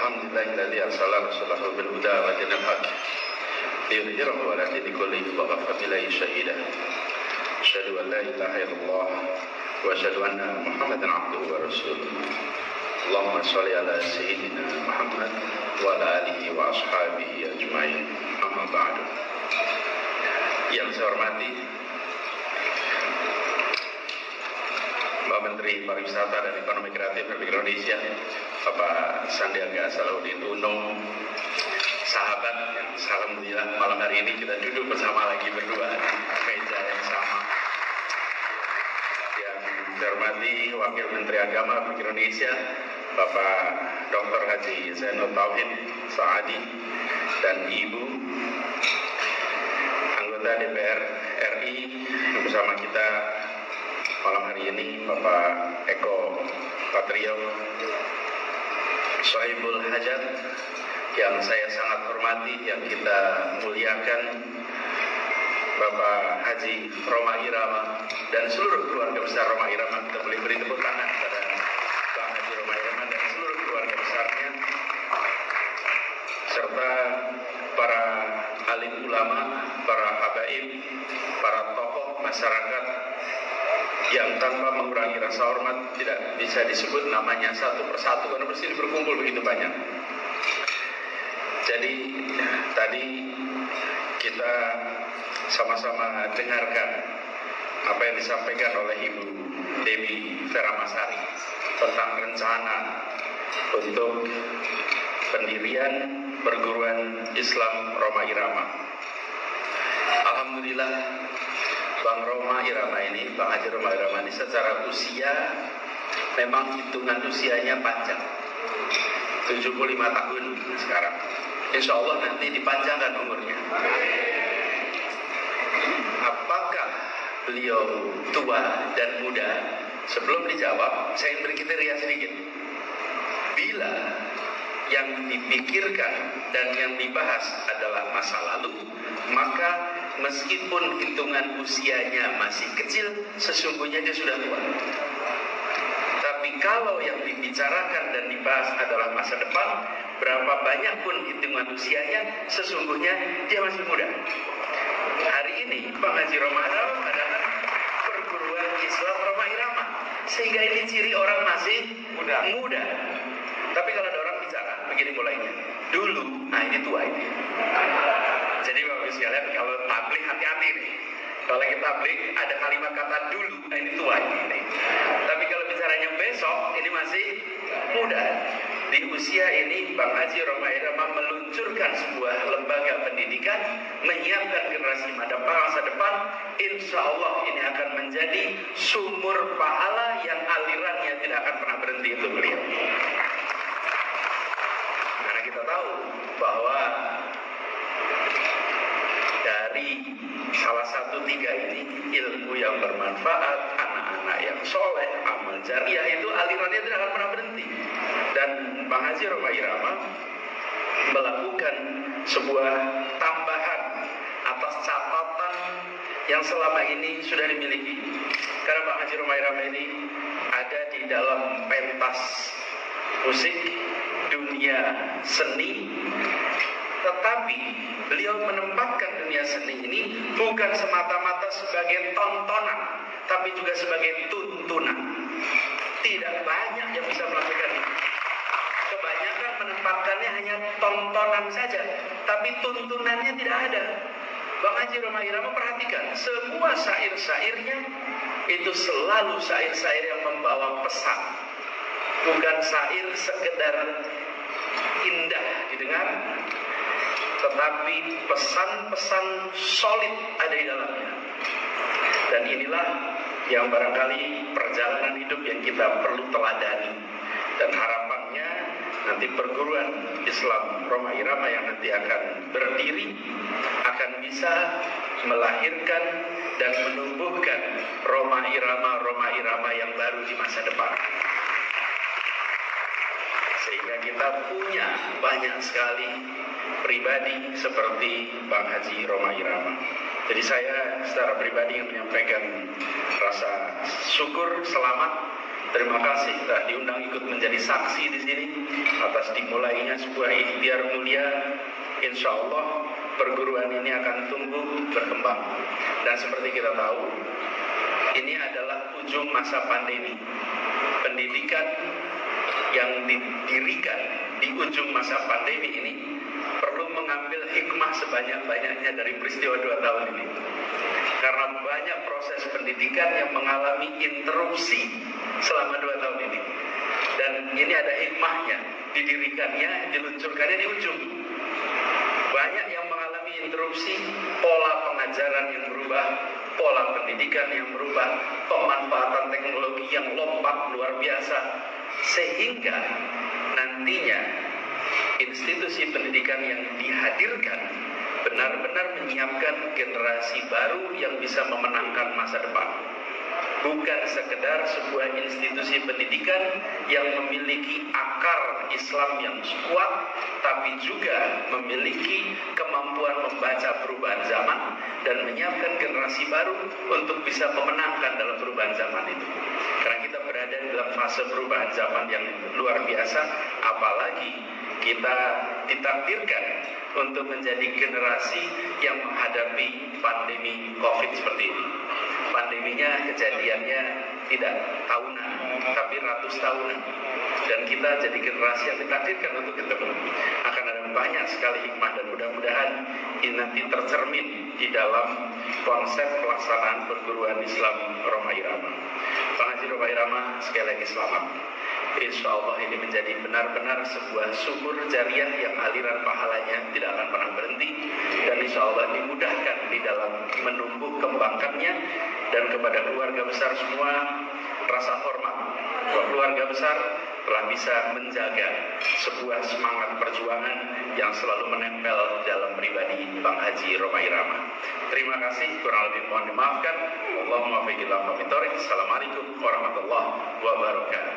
Alhamdulillahilladzi arsala rasulahu bil huda wa dinil haq liyudhhirahu 'ala dini kullihi wa kafa billahi shahida. Asyhadu an la ilaha illallah wa asyhadu anna Muhammadan 'abduhu wa rasuluh. Allahumma shalli ala sayyidina Muhammad wa ala alihi wa ashabihi ajmain. Amma ba'du. Yang saya hormati Bapak Menteri Pariwisata dan Ekonomi Kreatif Republik Indonesia, Bapak Sandiaga Salahuddin Uno, sahabat yang alhamdulillah malam hari ini kita duduk bersama lagi berdua di meja yang sama. Yang saya hormati Wakil Menteri Agama Republik Indonesia, Bapak Dr. Haji Zainul Tauhid Saadi, dan Ibu anggota DPR RI bersama kita malam hari ini, Bapak Eko Patrio Sohibul Hajat, yang saya sangat hormati, yang kita muliakan, Bapak Haji Roma Irama dan seluruh keluarga besar Roma Irama. Kita boleh beri tepuk tangan kepada Bang Haji Roma Irama dan seluruh keluarga besarnya, serta para alim ulama, para habaib, para tokoh masyarakat yang tanpa mengurangi rasa hormat tidak bisa disebut namanya satu persatu karena bersini berkumpul begitu banyak. Jadi tadi kita sama-sama dengarkan apa yang disampaikan oleh Ibu Dewi Feramasari tentang rencana untuk pendirian perguruan Islam Roma Irama. Alhamdulillah, Bang Roma Irama ini, Bang Haji Roma Irama ini secara usia memang hitungan usianya panjang, 75 tahun sekarang. Insya Allah nanti dipanjangkan umurnya. Apakah beliau tua dan muda? Sebelum dijawab, saya ingin berkriteria sedikit. Bila yang dipikirkan dan yang dibahas adalah masa lalu, maka meskipun hitungan usianya masih kecil, sesungguhnya dia sudah tua. Tapi kalau yang dibicarakan dan dibahas adalah masa depan, berapa banyak pun hitungan usianya, sesungguhnya dia masih muda. Hari ini Bang Haji Roma Irama adalah perguruan Islam Roma Irama, sehingga ini ciri orang masih muda. Tapi kalau ada orang bicara, begini mulainya. Dulu, nah ini tua ini. Jadi Bapak sekalian, kalau tabligh hati-hati nih. Kalau kita tabligh ada kalimat kata dulu, nah ini tua ini. Tapi kalau bicaranya besok, ini masih muda. Di usia ini, Bang Haji Roma Irama meluncurkan sebuah lembaga pendidikan, menyiapkan generasi masa depan. Insya Allah ini akan menjadi sumur pahala yang alirannya tidak akan pernah berhenti untuk beliau. Karena kita tahu bahwa dari salah satu tiga ini, ilmu yang bermanfaat, anak-anak yang soleh, amal jariah, itu alirannya tidak akan pernah berhenti. Dan Bang Haji Roma Irama melakukan sebuah tambahan atas catatan yang selama ini sudah dimiliki. Karena Bang Haji Roma Irama ini ada di dalam pentas musik dunia seni, tetapi beliau menempatkan dunia seni ini bukan semata-mata sebagai tontonan, tapi juga sebagai tuntunan. Tidak banyak yang bisa melakukan itu. Kebanyakan menempatkannya hanya tontonan saja, tapi tuntunannya tidak ada. Bang Haji Roma Irama perhatikan, semua syair-syairnya itu selalu syair-syair yang membawa pesan. Bukan syair sekedar indah didengar, tetapi pesan-pesan solid ada di dalamnya. Dan inilah yang barangkali perjalanan hidup yang kita perlu teladani. Dan harapannya nanti perguruan Islam Roma Irama yang nanti akan berdiri akan bisa melahirkan dan menumbuhkan Roma Irama yang baru di masa depan. Sehingga kita punya banyak sekali pribadi seperti Bang Haji Roma Irama. Jadi saya secara pribadi menyampaikan rasa syukur, selamat Terima kasih telah diundang ikut menjadi saksi di sini atas dimulainya sebuah ikhtiar mulia. Insya Allah perguruan ini akan tumbuh berkembang. Dan seperti kita tahu, ini adalah ujung masa pandemi. Pendidikan yang didirikan di ujung masa pandemi ini perlu mengambil hikmah sebanyak-banyaknya dari peristiwa 2 tahun ini. Karena banyak proses pendidikan yang mengalami interupsi selama 2 tahun ini. Dan ini ada hikmahnya, didirikannya, diluncurkannya di ujung. Banyak yang mengalami interupsi, pola pengajaran yang berubah, pola pendidikan yang berubah, pemanfaatan teknologi yang lompat luar biasa, sehingga nantinya institusi pendidikan yang dihadirkan benar-benar menyiapkan generasi baru yang bisa memenangkan masa depan. Bukan sekedar sebuah institusi pendidikan yang memiliki akar Islam yang kuat, tapi juga memiliki kemampuan membaca perubahan zaman dan menyiapkan generasi baru untuk bisa memenangkan dalam perubahan zaman itu. Karena kita berada dalam fase perubahan zaman yang luar biasa, apalagi kita ditakdirkan untuk menjadi generasi yang menghadapi pandemi COVID seperti ini. Pandeminya kejadiannya tidak tahunan, tapi ratus tahunan. Dan kita jadi generasi yang ditakdirkan untuk itu. Akan ada banyak sekali hikmah dan mudah-mudahan ini nanti tercermin di dalam konsep pelaksanaan perguruan Islam Roma Irama. Pak Haji Roma Irama, sekali lagi selamat. Insya Allah ini menjadi benar-benar sebuah sumur jariah yang aliran pahalanya tidak akan pernah berhenti, dan insya Allah dimudahkan di dalam menumbuh kembangkannya. Dan kepada keluarga besar semua, rasa hormat bahwa keluarga besar telah bisa menjaga sebuah semangat perjuangan yang selalu menempel dalam pribadi Bang Haji Roma Irama. Terima kasih, kurang lebih mohon dimaafkan. Allahumma fiqillah wa fitorik. Assalamualaikum warahmatullahi wabarakatuh.